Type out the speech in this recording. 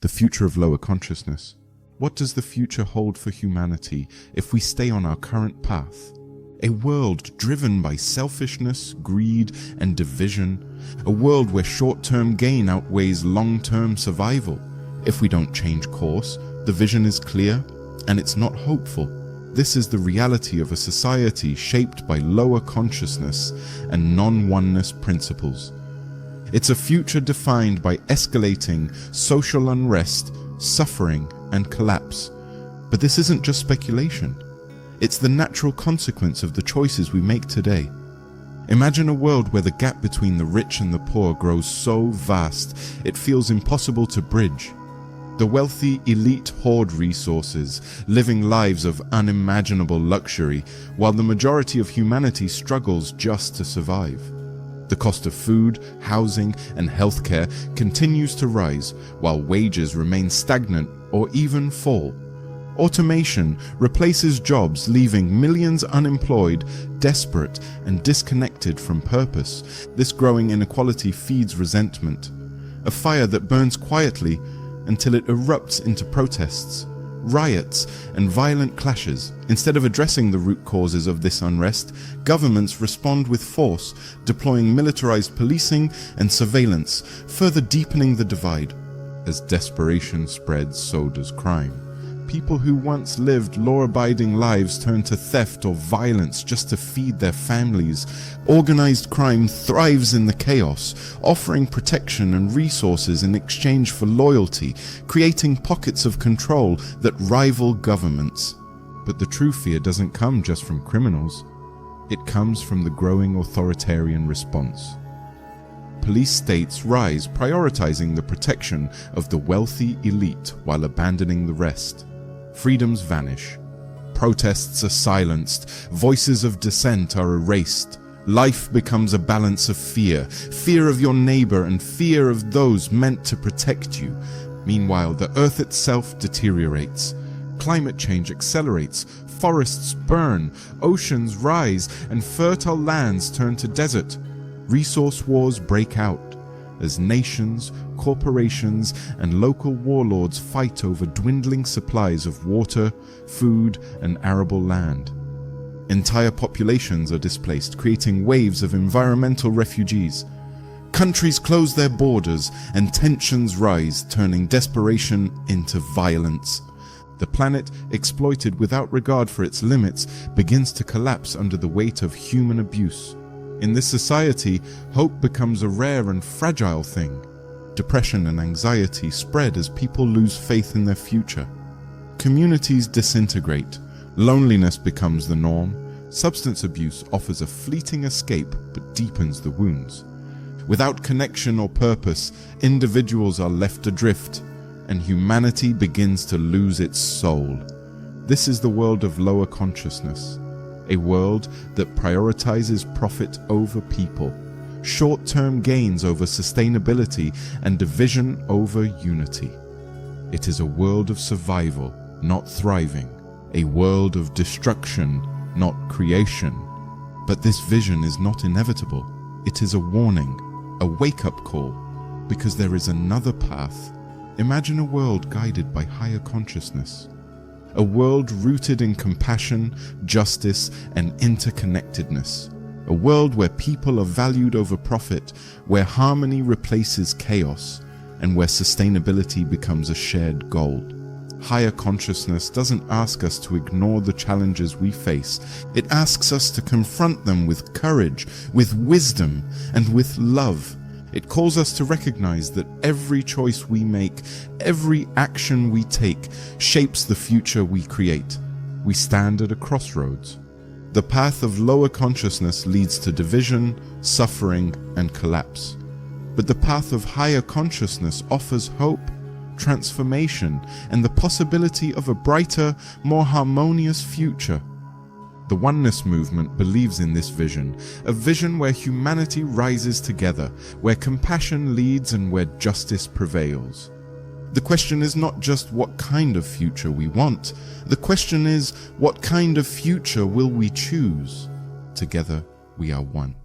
the future of lower consciousness. What does the future hold for humanity if we stay on our current path? A world driven by selfishness, greed, and division. A world where short-term gain outweighs long-term survival. If we don't change course, the vision is clear, and it's not hopeful. This is the reality of a society shaped by lower consciousness and non-oneness principles. It's a future defined by escalating social unrest, suffering, and collapse. But this isn't just speculation. It's the natural consequence of the choices we make today. Imagine a world where the gap between the rich and the poor grows so vast it feels impossible to bridge. The wealthy elite hoard resources, living lives of unimaginable luxury, while the majority of humanity struggles just to survive. The cost of food, housing, and healthcare continues to rise, while wages remain stagnant or even fall. Automation replaces jobs, leaving millions unemployed, desperate, and disconnected from purpose. This growing inequality feeds resentment, a fire that burns quietly until it erupts into protests, riots, and violent clashes. Instead of addressing the root causes of this unrest, governments respond with force, deploying militarized policing and surveillance, further deepening the divide. As desperation spreads, so does crime. People who once lived law-abiding lives turn to theft or violence just to feed their families. Organized crime thrives in the chaos, offering protection and resources in exchange for loyalty, creating pockets of control that rival governments. But the true fear doesn't come just from criminals. It comes from the growing authoritarian response. Police states rise, prioritizing the protection of the wealthy elite while abandoning the rest. Freedoms vanish. Protests are silenced. Voices of dissent are erased. Life becomes a balance of fear. Fear of your neighbor and fear of those meant to protect you. Meanwhile, the earth itself deteriorates. Climate change accelerates. Forests burn. Oceans rise. And fertile lands turn to desert. Resource wars break out as nations, corporations, and local warlords fight over dwindling supplies of water, food, and arable land. Entire populations are displaced, creating waves of environmental refugees. Countries close their borders and tensions rise, turning desperation into violence. The planet, exploited without regard for its limits, begins to collapse under the weight of human abuse. In this society, hope becomes a rare and fragile thing. Depression and anxiety spread as people lose faith in their future. Communities disintegrate. Loneliness becomes the norm. Substance abuse offers a fleeting escape but deepens the wounds. Without connection or purpose, individuals are left adrift, and humanity begins to lose its soul. This is the world of lower consciousness. A world that prioritizes profit over people, short-term gains over sustainability, and division over unity. It is a world of survival, not thriving, a world of destruction, not creation. But this vision is not inevitable. It is a warning, a wake-up call, because there is another path. Imagine a world guided by higher consciousness. A world rooted in compassion, justice, and interconnectedness. A world where people are valued over profit, where harmony replaces chaos, and where sustainability becomes a shared goal. Higher consciousness doesn't ask us to ignore the challenges we face. It asks us to confront them with courage, with wisdom, and with love. It calls us to recognize that every choice we make, every action we take, shapes the future we create. We stand at a crossroads. The path of lower consciousness leads to division, suffering, and collapse. But the path of higher consciousness offers hope, transformation, and the possibility of a brighter, more harmonious future. The Oneness movement believes in this vision, a vision where humanity rises together, where compassion leads and where justice prevails. The question is not just what kind of future we want. The question is, what kind of future will we choose? Together we are one.